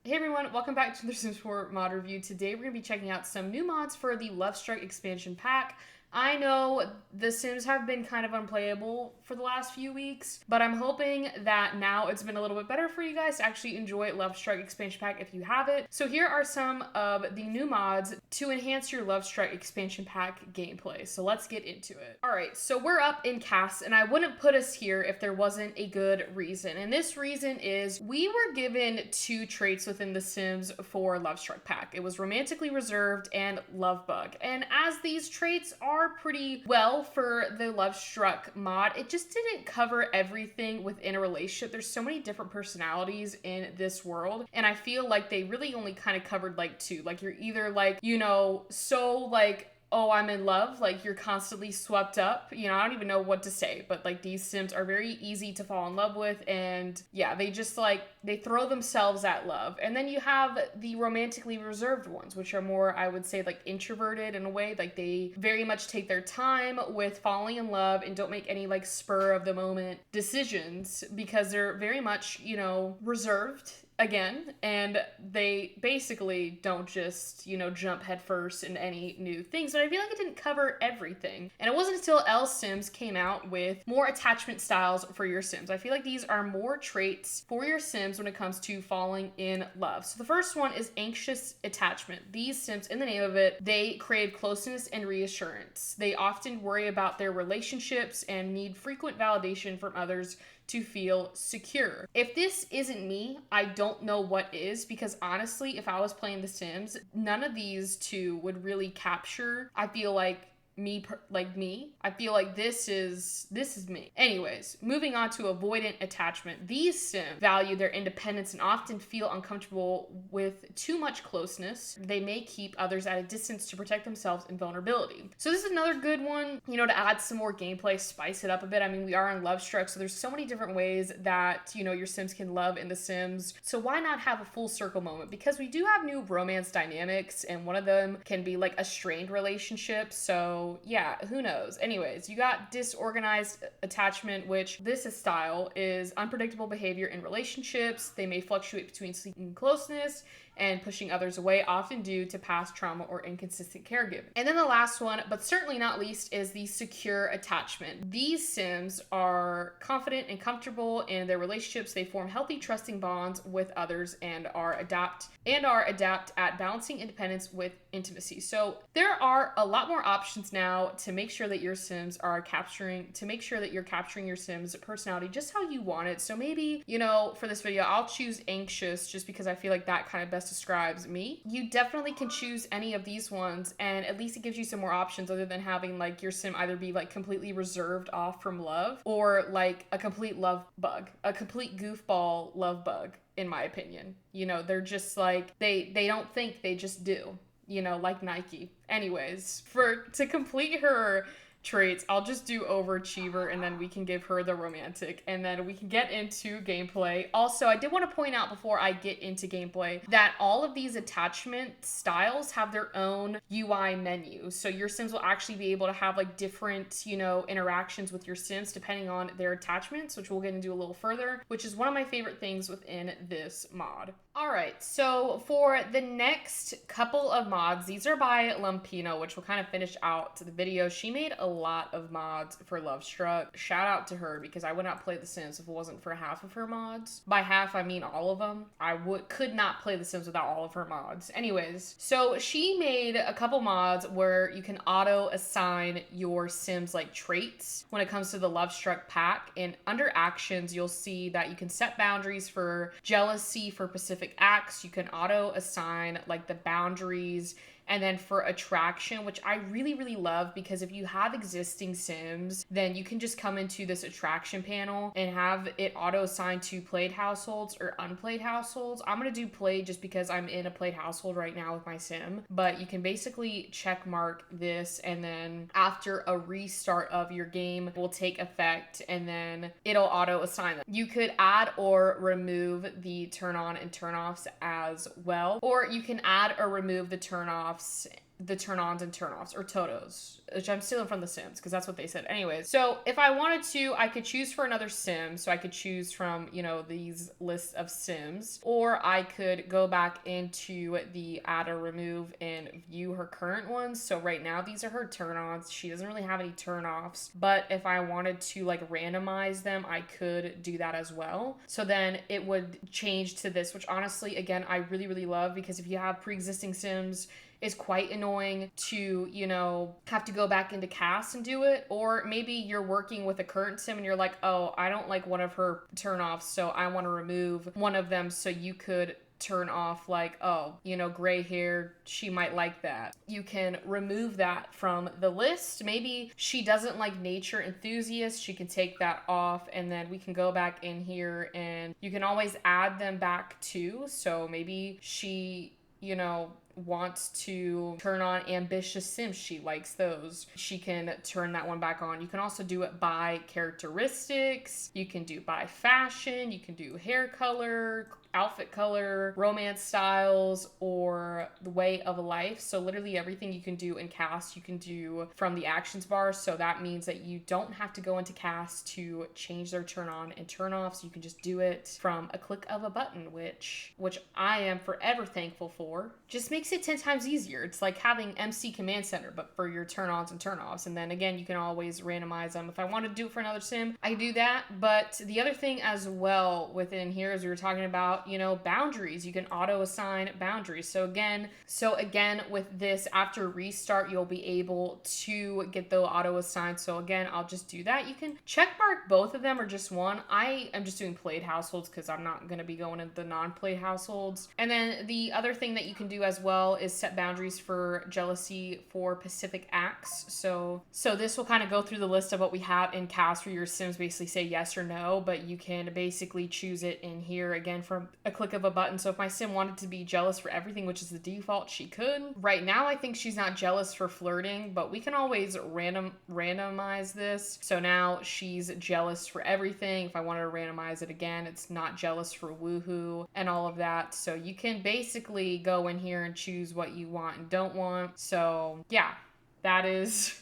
Hey everyone, welcome back to the Sims 4 mod review. Today we're going to be checking out some new mods for the LOVESTRUCK expansion pack. I know the Sims have been kind of unplayable for the last few weeks, but I'm hoping that now it's been a little bit better for you guys to actually enjoy LOVESTRUCK expansion pack if you have it. So here are some of the new mods to enhance your LOVESTRUCK expansion pack gameplay. So let's get into it. Alright, so we're up in cast, and I wouldn't put us here if there wasn't a good reason. And this reason is we were given two traits within the Sims for LOVESTRUCK pack. It was Romantically Reserved and Love Bug. And as these traits are pretty well for the LOVESTRUCK mod, it just didn't cover everything within a relationship. There's so many different personalities in this world, and I feel like they really only kind of covered like two. Like you're either like, you know, so like, oh, I'm in love, like you're constantly swept up. You know, I don't even know what to say, but like these Sims are very easy to fall in love with, and yeah, they just like, they throw themselves at love. And then you have the romantically reserved ones, which are more, I would say, like introverted in a way. Like they very much take their time with falling in love and don't make any like spur of the moment decisions because they're very much, you know, reserved again, and they basically don't just, you know, jump headfirst into any new things. But I feel like it didn't cover everything. And it wasn't until L Sims came out with more attachment styles for your Sims. I feel like these are more traits for your Sims when it comes to falling in love. So the first one is anxious attachment. These Sims, in the name of it, they crave closeness and reassurance. They often worry about their relationships and need frequent validation from others to feel secure. If this isn't me, I don't know what is, because honestly, if I was playing The Sims, none of these two would really capture, I feel like, me. I feel like this is me. Anyways, moving on to avoidant attachment. These Sims value their independence and often feel uncomfortable with too much closeness. They may keep others at a distance to protect themselves in vulnerability. So this is another good one, you know, to add some more gameplay, spice it up a bit. I mean, we are in LOVESTRUCK, so there's so many different ways that, you know, your Sims can love in The Sims. So why not have a full circle moment? Because we do have new romance dynamics, and one of them can be like a strained relationship. So yeah, who knows? Anyways, you got disorganized attachment, which this style is unpredictable behavior in relationships. They may fluctuate between seeking closeness and pushing others away, often due to past trauma or inconsistent caregiving. And then the last one, but certainly not least, is the secure attachment. These Sims are confident and comfortable in their relationships. They form healthy, trusting bonds with others and are adept at balancing independence with intimacy. So there are a lot more options now to make sure that your Sims are capturing your Sims personality just how you want it. So maybe, you know, for this video, I'll choose anxious just because I feel like that kind of best describes me. You definitely can choose any of these ones, and at least it gives you some more options other than having like your Sim either be like completely reserved off from love or like a complete love bug, a complete goofball love bug, in my opinion. You know, they're just like, they don't think, they just do, you know, like Nike. Anyways, to complete her traits, I'll just do overachiever, and then we can give her the romantic, and then we can get into gameplay. Also, I did want to point out before I get into gameplay that all of these attachment styles have their own UI menu. So your Sims will actually be able to have like different, you know, interactions with your Sims depending on their attachments, which we'll get into a little further, which is one of my favorite things within this mod. All right, so for the next couple of mods, these are by Lumpino, which will kind of finish out the video. She made a lot of mods for LOVESTRUCK. Shout out to her, because I would not play The Sims if it wasn't for half of her mods. By half, I mean all of them. I could not play The Sims without all of her mods. Anyways, so she made a couple mods where you can auto assign your Sims like traits when it comes to the LOVESTRUCK pack. And under actions, you'll see that you can set boundaries for jealousy, for Pacific acts. You can auto assign like the boundaries. And then for attraction, which I really, really love, because if you have existing Sims, then you can just come into this attraction panel and have it auto assigned to played households or unplayed households. I'm going to do played just because I'm in a played household right now with my Sim, but you can basically check mark this, and then after a restart of your game will take effect, and then it'll auto assign them. You could add or remove the turn on and turn offs as well, or you can add or remove the turn offs the turn-ons and turn-offs, or Totos, which I'm stealing from The Sims because that's what they said. Anyways, so if I wanted to, I could choose for another Sim. So I could choose from, you know, these lists of Sims, or I could go back into the add or remove and view her current ones. So right now, these are her turn-ons. She doesn't really have any turn-offs, but if I wanted to like randomize them, I could do that as well. So then it would change to this, which honestly, again, I really, really love, because if you have pre-existing Sims, it's quite annoying to, you know, have to go back into cast and do it. Or maybe you're working with a current Sim and you're like, oh, I don't like one of her turn-offs, so I want to remove one of them. So you could turn off like, oh, you know, gray hair, she might like that. You can remove that from the list. Maybe she doesn't like nature enthusiasts, she can take that off, and then we can go back in here and you can always add them back too. So maybe she, you know, wants to turn on ambitious Sims, she likes those, she can turn that one back on. You can also do it by characteristics, you can do by fashion, you can do hair color, outfit color, romance styles, or the way of life. So literally everything you can do in cast, you can do from the actions bar. So that means that you don't have to go into cast to change their turn on and turn offs. You can just do it from a click of a button, which I am forever thankful for. Just makes it 10 times easier. It's like having MC Command Center, but for your turn ons and turn offs. And then again, you can always randomize them. If I want to do it for another Sim, I do that. But the other thing as well within here, as we were talking about, you know, boundaries. You can auto assign boundaries. So again, with this, after restart, you'll be able to get the auto assigned. So again, I'll just do that. You can check mark both of them or just one. I am just doing played households because I'm not going to be going into the non-played households. And then the other thing that you can do as well is set boundaries for jealousy for Pacific acts. So this will kind of go through the list of what we have in cast, where your Sims basically say yes or no, but you can basically choose it in here again from a click of a button. So if my Sim wanted to be jealous for everything, which is the default, she could. Right now, I think she's not jealous for flirting, but we can always randomize this. So now she's jealous for everything. If I wanted to randomize it again, it's not jealous for woohoo and all of that. So you can basically go in here and choose what you want and don't want. So yeah, that is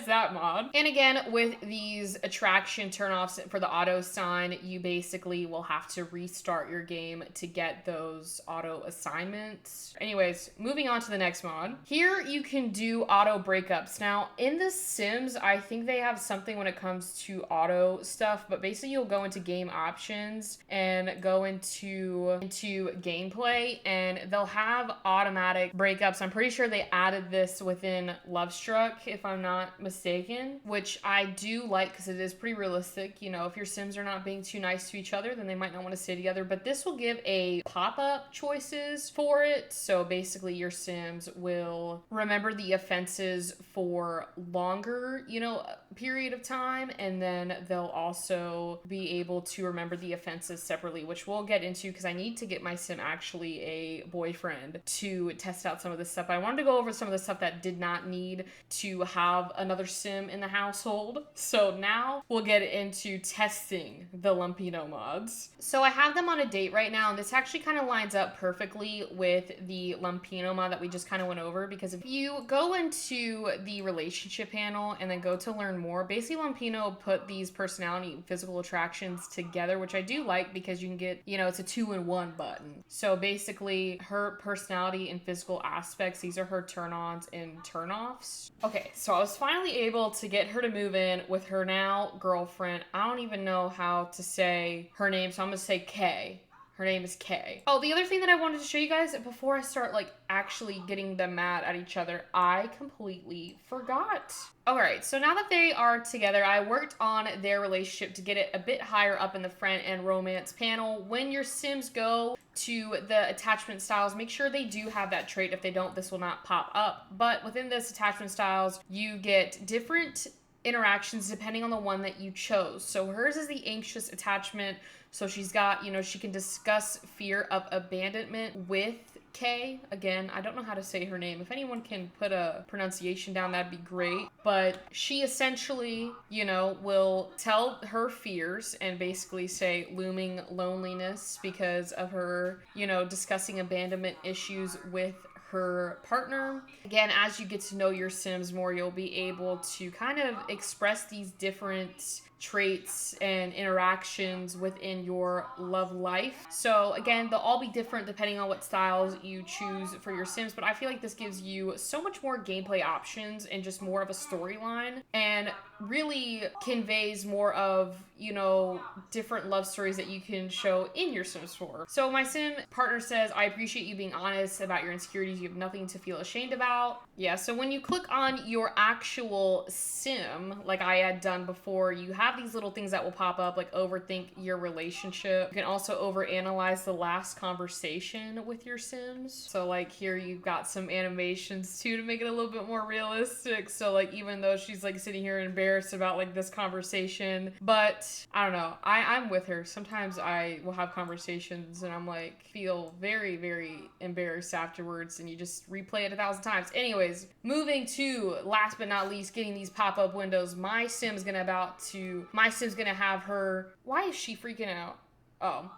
that mod. And again, with these attraction turnoffs for the auto sign, you basically will have to restart your game to get those auto assignments. Anyways, moving on to the next mod. Here you can do auto breakups. Now, in The Sims, I think they have something when it comes to auto stuff, but basically you'll go into game options and go into gameplay, and they'll have automatic breakups. I'm pretty sure they added this within LOVESTRUCK, if I'm not mistaken, which I do like because it is pretty realistic. You know, if your Sims are not being too nice to each other, then they might not want to stay together. But this will give a pop-up choices for it. So basically your Sims will remember the offenses for longer, you know, period of time, and then they'll also be able to remember the offenses separately, which we'll get into because I need to get my Sim actually a boyfriend to test out some of this stuff. I wanted to go over some of the stuff that did not need to have another Sim in the household. So now we'll get into testing the Lumpino mods. So I have them on a date right now, and this actually kind of lines up perfectly with the Lumpino mod that we just kind of went over, because if you go into the relationship panel and then go to learn more, basically Lumpino put these personality and physical attractions together, which I do like because you can get, you know, it's a 2-in-1 button. So basically her personality and physical aspects, these are her turn-ons and turn-offs. Okay, so I was finally able to get her to move in with her now girlfriend. I don't even know how to say her name, so I'm gonna say Kay. Her name is Kay. Oh, the other thing that I wanted to show you guys before I start like actually getting them mad at each other, I completely forgot. All right, so now that they are together, I worked on their relationship to get it a bit higher up in the friend and romance panel. When your Sims go to the attachment styles, make sure they do have that trait. If they don't, this will not pop up. But within this attachment styles, you get different interactions depending on the one that you chose. So hers is the anxious attachment. So she's got, you know, she can discuss fear of abandonment with Kay. Again, I don't know how to say her name. If anyone can put a pronunciation down, that'd be great. But she essentially, you know, will tell her fears and basically say looming loneliness because of her, you know, discussing abandonment issues with her partner. Again, as you get to know your Sims more, you'll be able to kind of express these different traits and interactions within your love life. So again, they'll all be different depending on what styles you choose for your Sims, but I feel like this gives you so much more gameplay options and just more of a storyline, and really conveys more of, you know, different love stories that you can show in your Sims 4. So my Sim partner says, I appreciate you being honest about your insecurities. You have nothing to feel ashamed about. Yeah, so when you click on your actual Sim, like I had done before, you have these little things that will pop up, like overthink your relationship. You can also overanalyze the last conversation with your Sims. So like here you've got some animations too to make it a little bit more realistic. So like even though she's like sitting here embarrassed about like this conversation, but I don't know, I'm with her. Sometimes I will have conversations and I'm like feel very, very embarrassed afterwards, and you just replay it 1,000 times. Anyways, moving to last but not least, getting these pop-up windows. My Sim's gonna have her, why is she freaking out? Oh,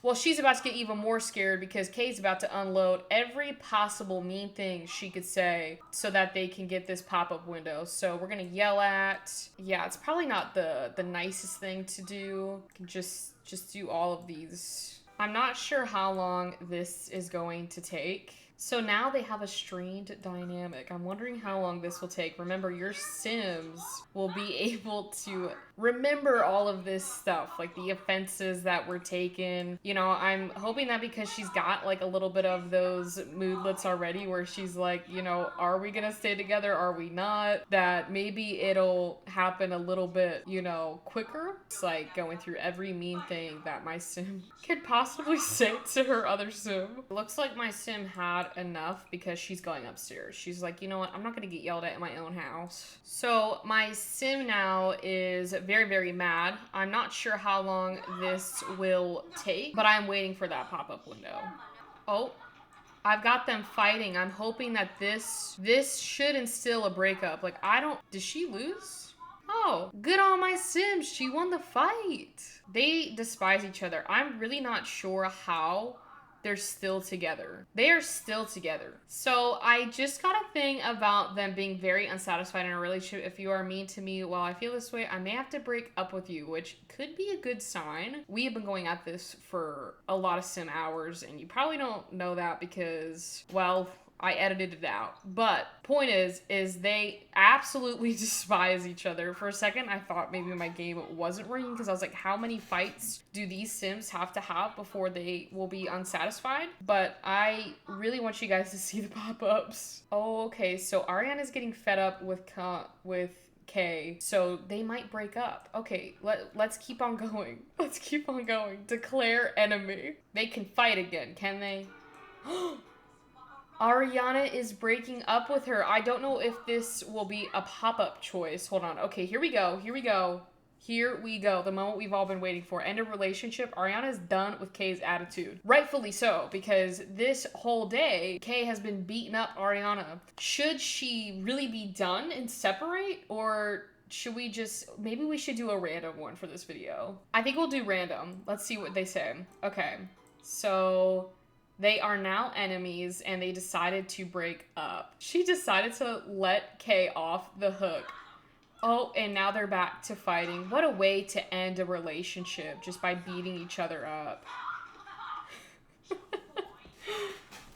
well, she's about to get even more scared because Kay's about to unload every possible mean thing she could say so that they can get this pop-up window. So we're gonna yell at, yeah, it's probably not the nicest thing to do. Just do all of these. I'm not sure how long this is going to take. So now they have a strained dynamic. I'm wondering how long this will take. Remember, your Sims will be able to remember all of this stuff, like the offenses that were taken. You know, I'm hoping that because she's got like a little bit of those moodlets already where she's like, you know, are we gonna stay together? Are we not? That maybe it'll happen a little bit, you know, quicker. It's like going through every mean thing that my Sim could possibly say to her other Sim. Looks like my Sim had enough because she's going upstairs. She's like, you know what? I'm not gonna get yelled at in my own house. So my Sim now is very, very mad. I'm not sure how long this will take, but I'm waiting for that pop-up window. Oh, I've got them fighting. I'm hoping that this should instill a breakup. Like, did she lose? Oh, good on my Sims. She won the fight. They despise each other. I'm really not sure how they're still together. They are still together. So I just got a thing about them being very unsatisfied in a relationship. If you are mean to me while I feel this way, I may have to break up with you, which could be a good sign. We have been going at this for a lot of Sim hours, and you probably don't know that because, well, I edited it out. But point is they absolutely despise each other. For a second, I thought maybe my game wasn't working because I was like, how many fights do these Sims have to have before they will be unsatisfied? But I really want you guys to see the pop-ups. Oh, okay. So Ariana's getting fed up with Kay, so they might break up. Okay, let's keep on going. Let's keep on going. Declare enemy. They can fight again, can they? Ariana is breaking up with her. I don't know if this will be a pop-up choice. Hold on. Okay, here we go. Here we go. Here we go. The moment we've all been waiting for. End of relationship. Ariana's done with Kay's attitude. Rightfully so, because this whole day, Kay has been beating up Ariana. Should she really be done and separate? Or should we just... Maybe we should do a random one for this video. I think we'll do random. Let's see what they say. Okay. So... they are now enemies, and they decided to break up. She decided to let Kay off the hook. Oh, and now they're back to fighting. What a way to end a relationship, just by beating each other up.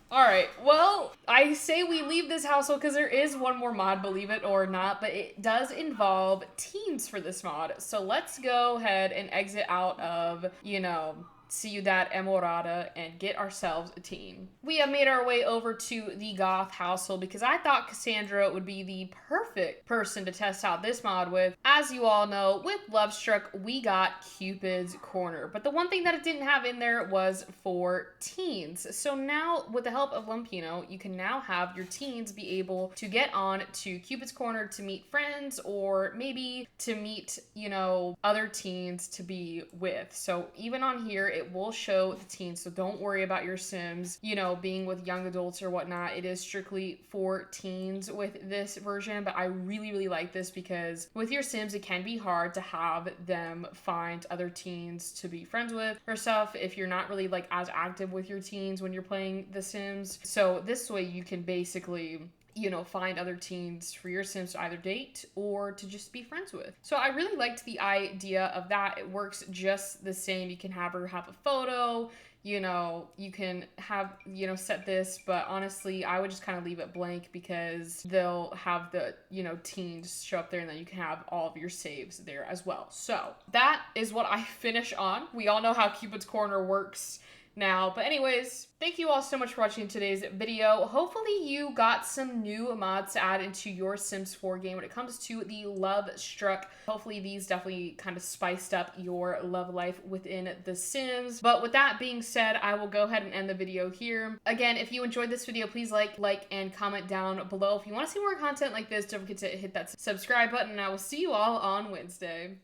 Alright, well, I say we leave this household because there is one more mod, believe it or not, but it does involve teens for this mod. So let's go ahead and exit out of, you know, Ciudad Emorada and get ourselves a teen. We have made our way over to the Goth household because I thought Cassandra would be the perfect person to test out this mod with. As you all know, with LOVESTRUCK, we got Cupid's Corner, but the one thing that it didn't have in there was for teens. So now, with the help of Lumpino, you can now have your teens be able to get on to Cupid's Corner to meet friends, or maybe to meet, you know, other teens to be with. So even on here, it will show the teens, so don't worry about your Sims, you know, being with young adults or whatnot. It is strictly for teens with this version, but I really, really like this because with your Sims, it can be hard to have them find other teens to be friends with or stuff if you're not really like as active with your teens when you're playing The Sims. So this way you can basically, you know, find other teens for your Sims to either date or to just be friends with. So I really liked the idea of that. It works just the same. You can have her have a photo, you know, you can have, you know, set this, but honestly, I would just kind of leave it blank because they'll have the, you know, teens show up there and then you can have all of your saves there as well. So that is what I finish on. We all know how Cupid's Corner works now. But anyways, thank you all so much for watching today's video. Hopefully you got some new mods to add into your Sims 4 game when it comes to the LOVESTRUCK. Hopefully these definitely kind of spiced up your love life within The Sims. But with that being said, I will go ahead and end the video here. Again, if you enjoyed this video, please like, and comment down below. If you want to see more content like this, don't forget to hit that subscribe button, and I will see you all on Wednesday.